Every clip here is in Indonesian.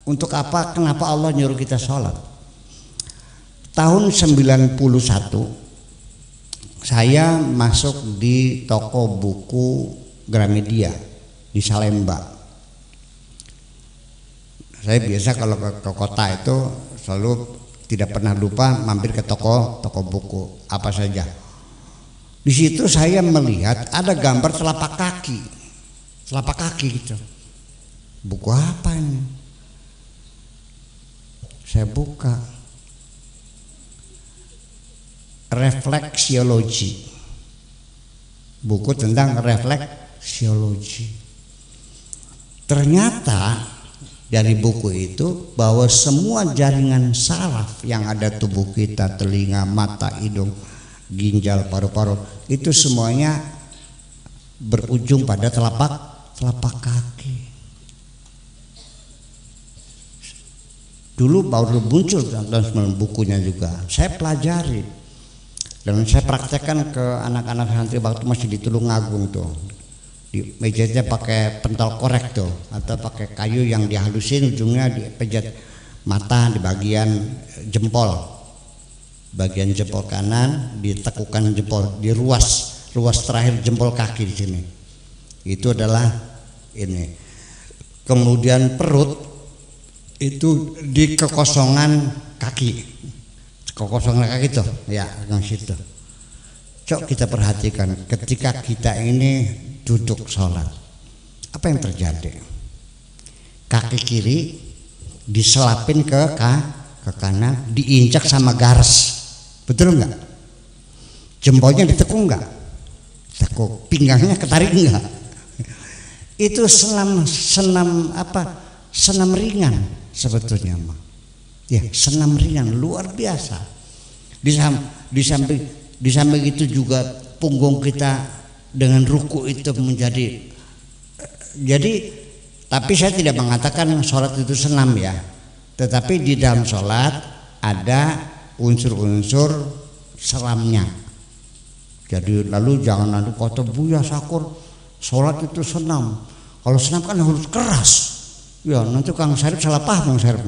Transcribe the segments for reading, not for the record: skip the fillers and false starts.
Untuk apa? Kenapa Allah nyuruh kita sholat? Tahun 91 saya masuk di toko buku Gramedia di Salemba. Saya biasa kalau ke kota itu selalu tidak pernah lupa mampir ke toko buku apa saja. Di situ saya melihat ada gambar telapak kaki gitu. Buku apa ini? Saya buka, refleksiologi, buku tentang refleksiologi. Ternyata dari buku itu bahwa semua jaringan saraf yang ada tubuh kita, telinga, mata, hidung, ginjal, paru-paru, itu semuanya berujung pada telapak kaki. Dulu baru muncul dalam bukunya juga. Saya pelajari dan saya praktekkan ke anak-anak santri waktu masih di Tulungagung tuh. Di mejanya pakai pentol korek tuh, atau pakai kayu yang dihalusin, ujungnya dipejat mata di bagian jempol. Bagian jempol kanan ditekukan jempol di ruas terakhir jempol kaki di sini. Itu adalah ini. Kemudian perut itu di kekosongan kaki tuh ya, yang situ. Cok kita perhatikan ketika kita ini duduk sholat, apa yang terjadi? Kaki kiri diselapin ke kanan, diinjak sama garis, betul nggak? Jempolnya ditekuk nggak? Tekuk. Pinggangnya ketarik nggak? Itu senam apa? Senam ringan sebetulnya mah. Ya, senam ringan luar biasa. Di samping itu juga punggung kita dengan ruku itu menjadi. Jadi, tapi saya tidak mengatakan sholat itu senam ya. Tetapi di dalam sholat ada unsur-unsur seramnya. Jadi lalu jangan nanti kata Buya Sakur sholat itu senam. Kalau senam kan harus keras. Ya nanti Kang Syarif salah paham Kang Syarif.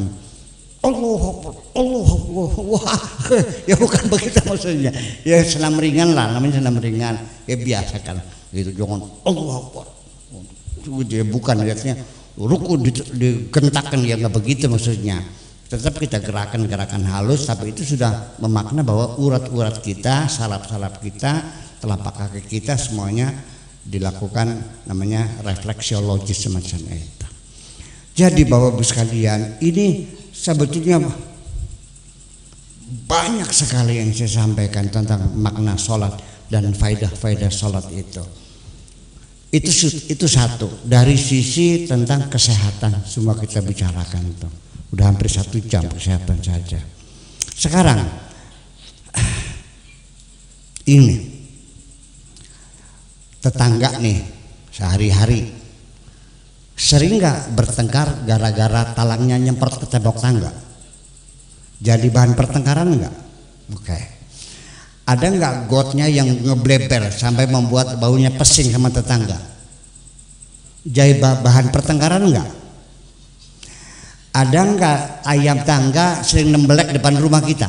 Allah wah, ya bukan begitu maksudnya. Ya senam ringan lah, namanya senam ringan. Ya biasa kan gitu, jangan Allah Akbar. Dia bukan lihatnya ruku digentakkan, ya nggak begitu maksudnya. Tetap kita gerakan halus, tapi itu sudah memakna bahwa urat-urat kita, saraf-saraf kita, telapak kaki kita semuanya dilakukan namanya refleksiologi semacam itu. Jadi Bapak Ibu sekalian, ini sebetulnya banyak sekali yang saya sampaikan tentang makna sholat dan faidah-faidah sholat itu. Itu satu dari sisi tentang kesehatan, semua kita bicarakan itu. Udah hampir 1 jam kesehatan saja. Sekarang ini tetangga nih sehari-hari sering nggak bertengkar gara-gara talangnya nyemprot ke tembok tangga? Jadi bahan pertengkaran nggak? Oke. Ada nggak gotnya yang ngebleber sampai membuat baunya pesing sama tetangga? Jadi bahan pertengkaran nggak? Ada nggak ayam tangga sering nembelek depan rumah kita?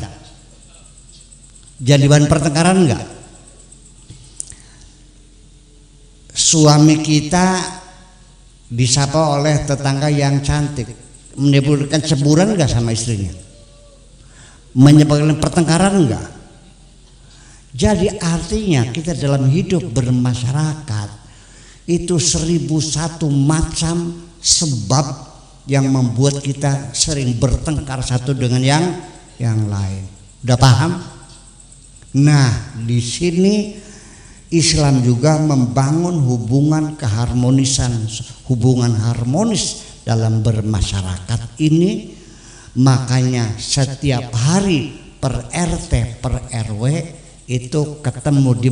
Jadi bahan pertengkaran nggak? Suami kita disapa oleh tetangga yang cantik, menimbulkan cemburuan enggak sama istrinya? Menyebabkan pertengkaran enggak? Jadi artinya kita dalam hidup bermasyarakat itu 1001 macam sebab yang membuat kita sering bertengkar satu dengan yang lain. Udah paham? Nah, di sini Islam juga membangun hubungan keharmonisan, hubungan harmonis dalam bermasyarakat ini. Makanya setiap hari per RT per RW itu ketemu di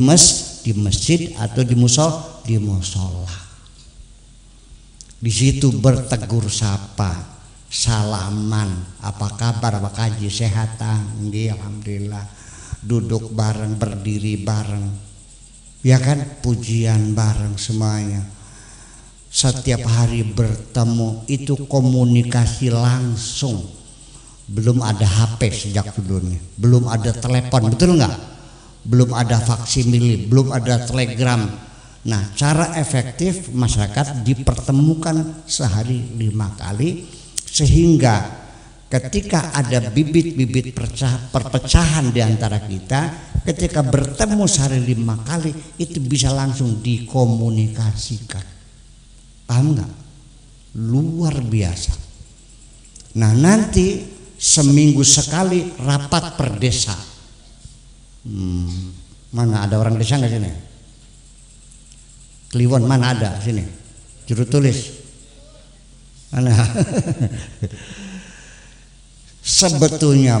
masjid atau di musola. Di situ bertegur sapa, salaman, apa kabar, Pak Haji, sehat? Alhamdulillah. Duduk bareng, berdiri bareng. Ya kan, pujian bareng semuanya. setiap hari bertemu, itu komunikasi langsung. Belum ada HP sejak dulu nih, belum ada telepon, betul nggak? Belum ada faksimile, belum ada telegram. Nah, cara efektif masyarakat dipertemukan sehari 5 kali, sehingga ketika ada bibit-bibit perpecahan di antara kita, ketika bertemu sehari 5 kali itu bisa langsung dikomunikasikan. Paham nggak? Luar biasa. Nah, nanti seminggu sekali rapat per desa. Mana ada orang desa nggak sini? Kliwon mana ada sini? Juru tulis mana? Sebetulnya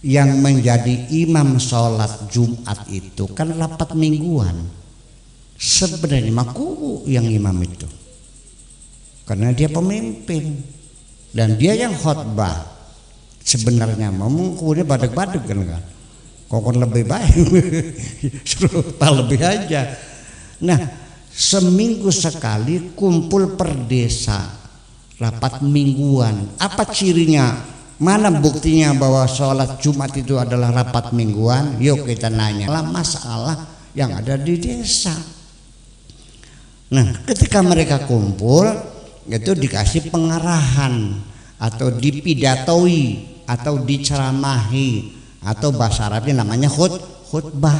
yang menjadi imam sholat Jumat itu kan rapat mingguan. Sebenarnya maku yang imam itu, karena dia pemimpin dan dia yang khotbah. Sebenarnya mau kemudian badeg-badeg kan? Kokon lebih baik suruh lebih aja. Nah, seminggu sekali kumpul per desa, rapat mingguan. Apa cirinya? Mana buktinya bahwa sholat Jumat itu adalah rapat mingguan? Yuk kita nanya masalah yang ada di desa. Nah, ketika mereka kumpul itu dikasih pengarahan atau dipidatoi atau diceramahi, atau bahasa Arabnya namanya khutbah.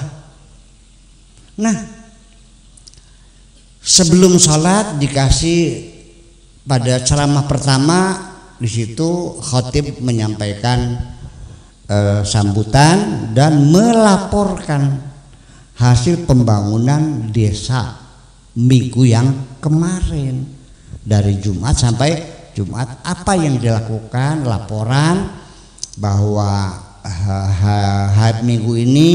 Nah, sebelum sholat dikasih pada ceramah pertama, di situ khatib menyampaikan sambutan dan melaporkan hasil pembangunan desa minggu yang kemarin, dari Jumat sampai Jumat apa yang dilakukan, laporan bahwa hari minggu ini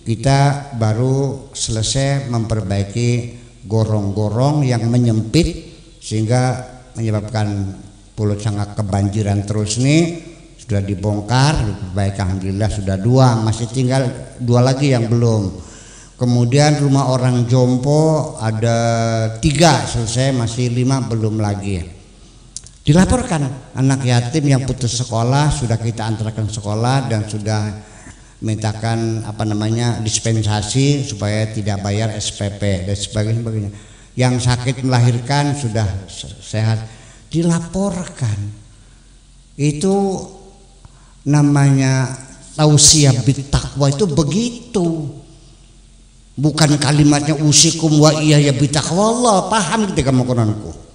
kita baru selesai memperbaiki gorong-gorong yang menyempit sehingga menyebabkan Pulau Cangak kebanjiran terus nih, sudah dibongkar, diperbaiki, alhamdulillah sudah 2, masih tinggal 2 lagi yang belum. Kemudian rumah orang jompo ada 3 selesai, masih 5 belum lagi. Dilaporkan anak yatim yang putus sekolah sudah kita antarkan sekolah dan sudah mintakan dispensasi supaya tidak bayar SPP dan sebagainya. Yang sakit melahirkan sudah sehat, dilaporkan. Itu namanya tausiah bittaqwa, itu begitu. Bukan kalimatnya usikum wa iyaya bittaqwa Allah, paham ketika makonanku.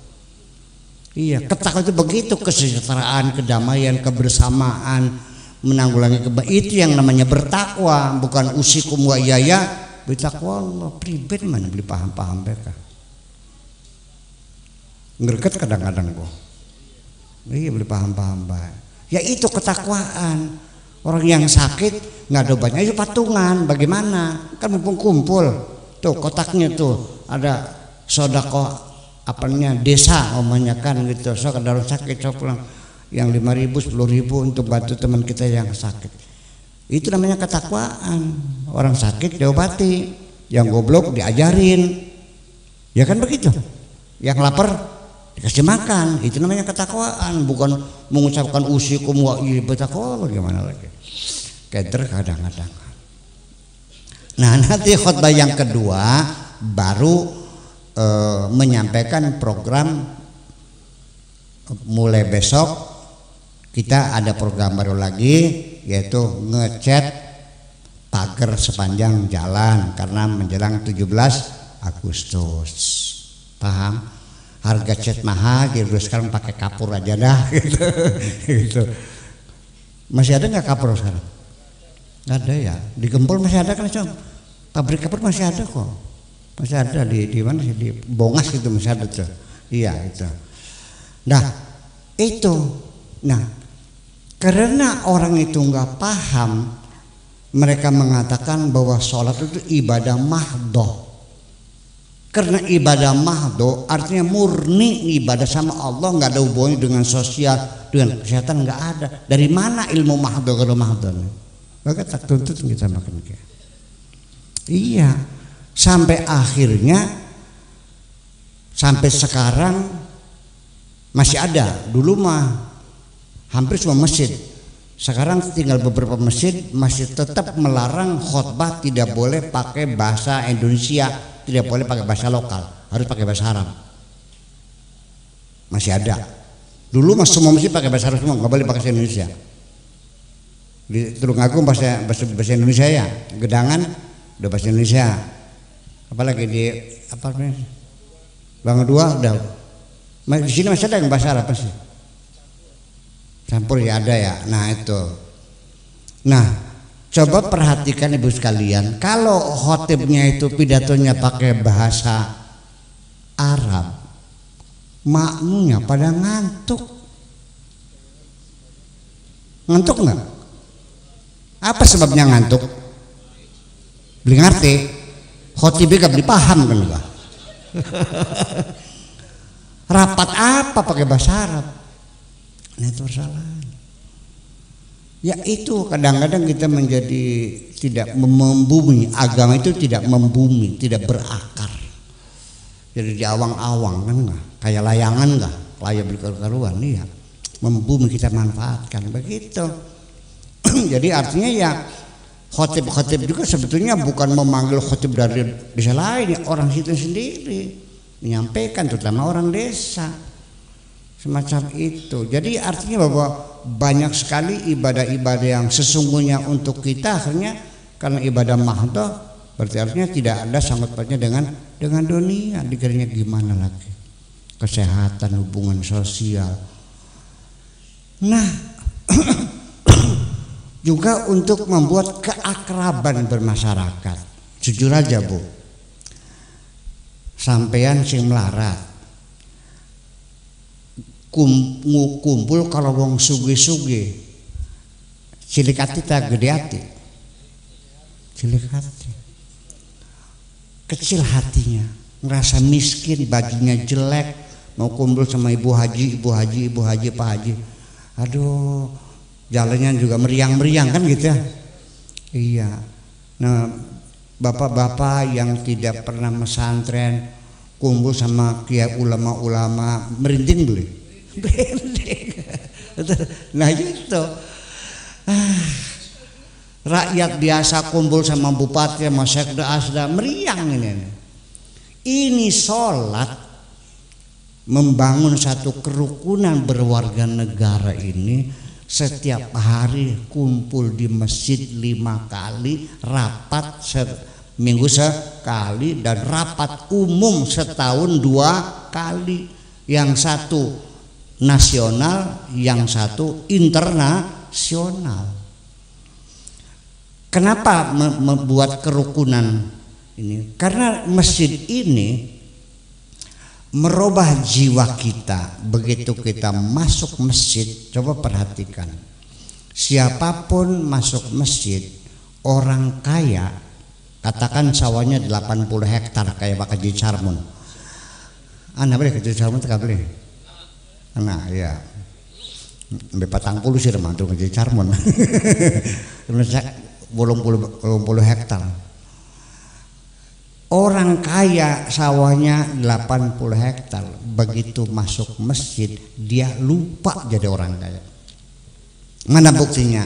Iya, ketakwa itu begitu, kesejahteraan, kedamaian, kebersamaan, menanggulangi itu yang namanya bertakwa, bukan usikum wa iyaya bittaqwa Allah. Pribet mana beli paham-paham mereka. Ngereket kadang-kadang kok. Iya, beli paham-paham baik. Ya itu ketakwaan. Orang yang sakit nggak ada obatnya, itu patungan. Bagaimana? Kan mumpung kumpul. Tuh kotaknya tuh ada sodako desa omanya kan gitu. So kalau sakit so pulang yang 5.000 10.000 untuk bantu teman kita yang sakit. Itu namanya ketakwaan. Orang sakit diobati, yang goblok diajarin. Ya kan begitu. Yang lapar dikasih makan, itu namanya ketakwaan, bukan mengucapkan usikum wa bittaqwa. Gimana lagi? Keder kadang-kadang. Nah, nanti khutbah yang kedua baru menyampaikan program. Mulai besok kita ada program baru lagi, yaitu ngecat pagar sepanjang jalan karena menjelang 17 Agustus. Paham? Harga cat mahal, gitu. Sekarang pakai kapur aja dah gitu. Masih ada nggak kapur sekarang? Nggak ada ya. Di Gempol masih ada kan, pabrik kapur masih ada kok. Masih ada di mana sih, di Bongas gitu masih ada tuh. Iya itu. Nah itu, karena orang itu nggak paham, mereka mengatakan bahwa sholat itu ibadah mahdoh. Karena ibadah mahdoh artinya murni ibadah sama Allah, nggak ada hubungannya dengan sosial, dengan kesehatan, nggak ada. Dari mana ilmu mahdoh kalau mahdoh? Maka tak tuntut kita makan kayak. Iya. Sampai akhirnya sampai sekarang masih ada. Dulu mah hampir semua masjid. Sekarang tinggal beberapa masjid masih tetap melarang khotbah tidak boleh pakai bahasa Indonesia, tidak boleh pakai bahasa lokal, harus pakai bahasa Arab. Masih ada. Dulu mas semua masjid pakai bahasa Arab semua, nggak boleh pakai bahasa Indonesia. Di Tulungagung bahasa Indonesia ya, Gedangan udah bahasa Indonesia. Apalagi di apa namanya? Bangka Dua udah. Di sini masih ada yang bahasa Arab sih. Campur ya ada ya. Nah itu. Nah coba perhatikan ibu sekalian, kalau khotibnya itu pidatonya pakai bahasa Arab, makmunya pada ngantuk. Ngantuk nggak? Apa sebabnya ngantuk? Beli ngerti. Khotibnya gak beli paham kan enggak? Rapat apa pakai bahasa Arab? Nah itu persoalan. Ya itu kadang-kadang kita menjadi tidak membumi, agama itu tidak membumi, tidak berakar. Jadi di awang-awang kan enggak, kayak layangan enggak, layar berkaruan iya. Membumi kita manfaatkan begitu. Jadi artinya ya khotib-khotib juga sebetulnya bukan memanggil khotib dari desa lain, orang situ sendiri menyampaikan, terutama orang desa semacam itu. Jadi artinya bahwa banyak sekali ibadah-ibadah yang sesungguhnya untuk kita akhirnya karena ibadah mahdoh, berarti artinya tidak ada sangkut pautnya dengan dunia. Dikiranya gimana lagi, kesehatan, hubungan sosial. Nah juga untuk membuat keakraban bermasyarakat. Jujur aja Bu, sampean sing melarat kumpul kalau wong sugih-sugih cilik ati ta gede ati, cilik hati, kecil hatinya, ngerasa miskin, bajunya jelek, mau kumpul sama ibu haji, pak haji, aduh jalannya juga meriang-meriang kan gitu ya. Iya. Nah bapak-bapak yang tidak pernah pesantren kumpul sama kiai ulama-ulama merinding beli. Nah gitu. Rakyat biasa kumpul sama bupati sama sekda asda meriang ini. Ini sholat membangun satu kerukunan berwarga negara ini. Setiap hari kumpul di masjid 5 kali, rapat seminggu sekali, dan rapat umum setahun 2 kali. Yang satu nasional, yang satu internasional. Kenapa membuat kerukunan ini? Karena masjid ini merubah jiwa kita. Begitu kita masuk masjid, coba perhatikan, siapapun masuk masjid, orang kaya, katakan sawahnya 80 hektar kayak Pak Haji Carmun, anak boleh Haji Carmun tak boleh, nah ya, sampai 40 sih remah tuh Haji Carmun, 80 hektar. Orang kaya sawahnya 80 hektar, begitu masuk masjid dia lupa jadi orang kaya. Mana buktinya?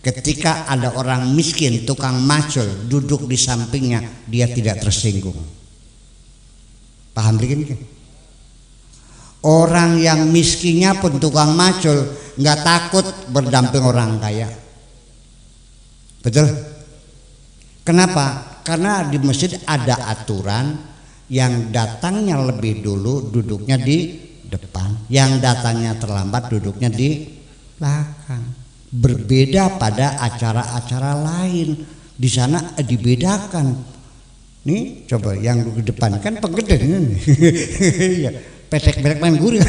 Ketika ada orang miskin, tukang macul duduk di sampingnya, dia tidak tersinggung. Paham begini? Orang yang miskinnya pun tukang macul nggak takut berdamping orang kaya. Betul? Kenapa? Karena di masjid ada aturan, yang datangnya lebih dulu duduknya di depan, yang datangnya terlambat duduknya di belakang. Berbeda pada acara-acara lain, di sana dibedakan. Nih coba yang di depan kan penggede nih, pesek-pesek main gurih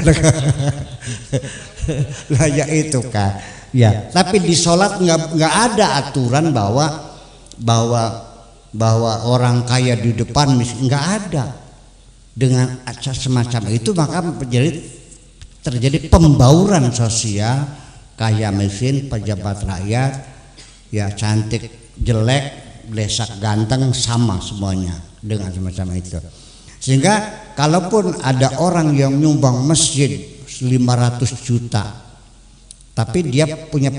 lah ya itu kan. Ya, tapi di sholat nggak ada aturan bahwa orang kaya di depan nggak ada. Dengan acara semacam itu maka terjadi pembauran sosial, kaya miskin, pejabat rakyat, ya cantik jelek, lesak ganteng sama semuanya dengan semacam itu. Sehingga kalaupun ada orang yang nyumbang masjid 500 juta, tapi dia punya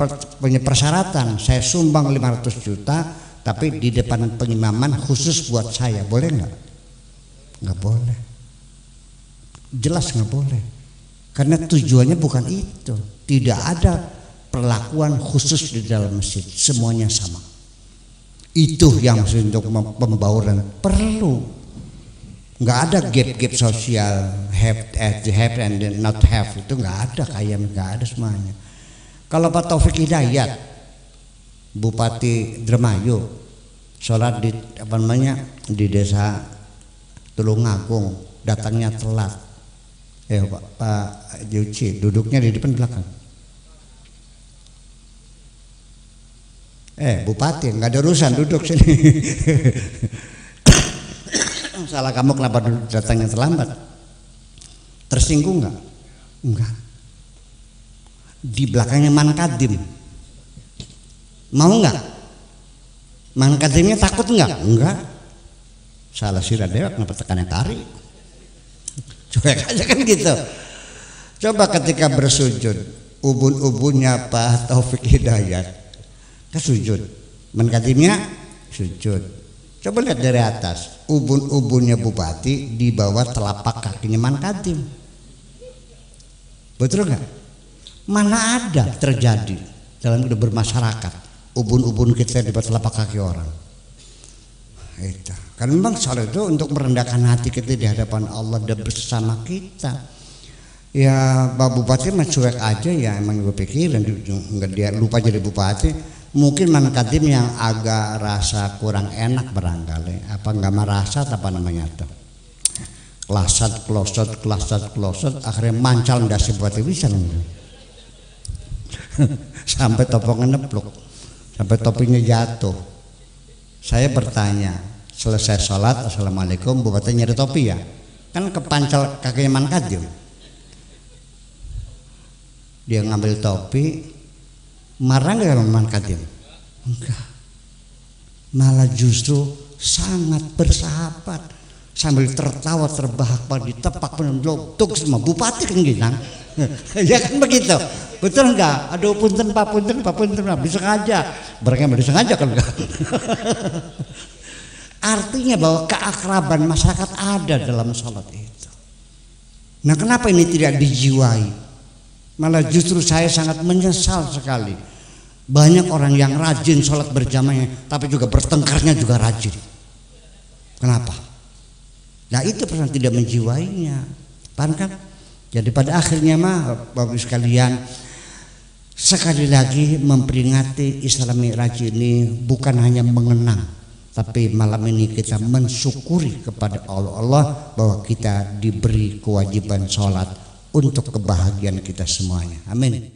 persyaratan, saya sumbang 500 juta tapi di depan pengimaman khusus buat saya, boleh nggak? Nggak boleh, jelas nggak boleh, karena tujuannya bukan itu. Tidak ada perlakuan khusus di dalam masjid, semuanya sama. Itu yang untuk pembauran perlu. Nggak ada gap sosial, have and not have, itu nggak ada, kayak nggak ada semuanya. Kalau Pak Taufik Hidayat, Bupati Dremayu, sholat di desa Tulungagung, datangnya telat. Pak Juci duduknya di depan belakang. Bupati nggak ada urusan, duduk sini. Salah kamu, kenapa datangnya terlambat? Tersinggung nggak? Enggak. Di belakangnya Man Kadim, mau nggak? Man Kadimnya takut nggak? Enggak. Salah sirah dewa, kenapa tekannya tarik? Cuek aja kan gitu. Coba ketika bersujud, ubun-ubunnya Pak Taufik Hidayat ke sujud, Man Kadimnya sujud. Coba lihat dari atas, ubun-ubunnya bupati di bawah telapak kakinya Man Kadim. Betul nggak? Mana ada terjadi dalam hidup bermasyarakat ubun-ubun kita di bawah telapak kaki orang. Itu kan memang soal itu untuk merendahkan hati kita di hadapan Allah dan bersama kita. Ya Pak Bupati mah cuek aja ya, emang gue pikir nggak, dia lupa jadi bupati. Mungkin Man Kadim yang agak rasa kurang enak barangkali, apa nggak merasa apa namanya tuh, kelasat klosot, akhirnya mancal ndasi buat bisa sampai topongnya nepluk, sampai topinya jatuh. Saya bertanya, selesai sholat, assalamualaikum, bupati nyari topi ya, kan kepancal kakinya Man Kadim. Dia ngambil topi, marah nggak sama Man Kadim? Enggak, malah justru sangat bersahabat, sambil tertawa terbahak-bahak, ditepak peneluk semua bupati kan gitu. Ya kan begitu, betul enggak? Aduh punten pak, bisa sengaja, mereka disengaja kan enggak? Artinya bahwa keakraban masyarakat ada dalam sholat itu. Nah kenapa ini tidak dijiwai? Malah justru saya sangat menyesal sekali. Banyak orang yang rajin sholat berjamaah, tapi juga bertengkarnya juga rajin. Kenapa? Nah itu pernah tidak menjiwainya, paham kan? Jadi pada akhirnya mah Bapak sekalian, sekali lagi memperingati Isra Mi'raj ini bukan hanya mengenang, tapi malam ini kita mensyukuri kepada Allah bahwa kita diberi kewajiban sholat untuk kebahagiaan kita semuanya. Amin.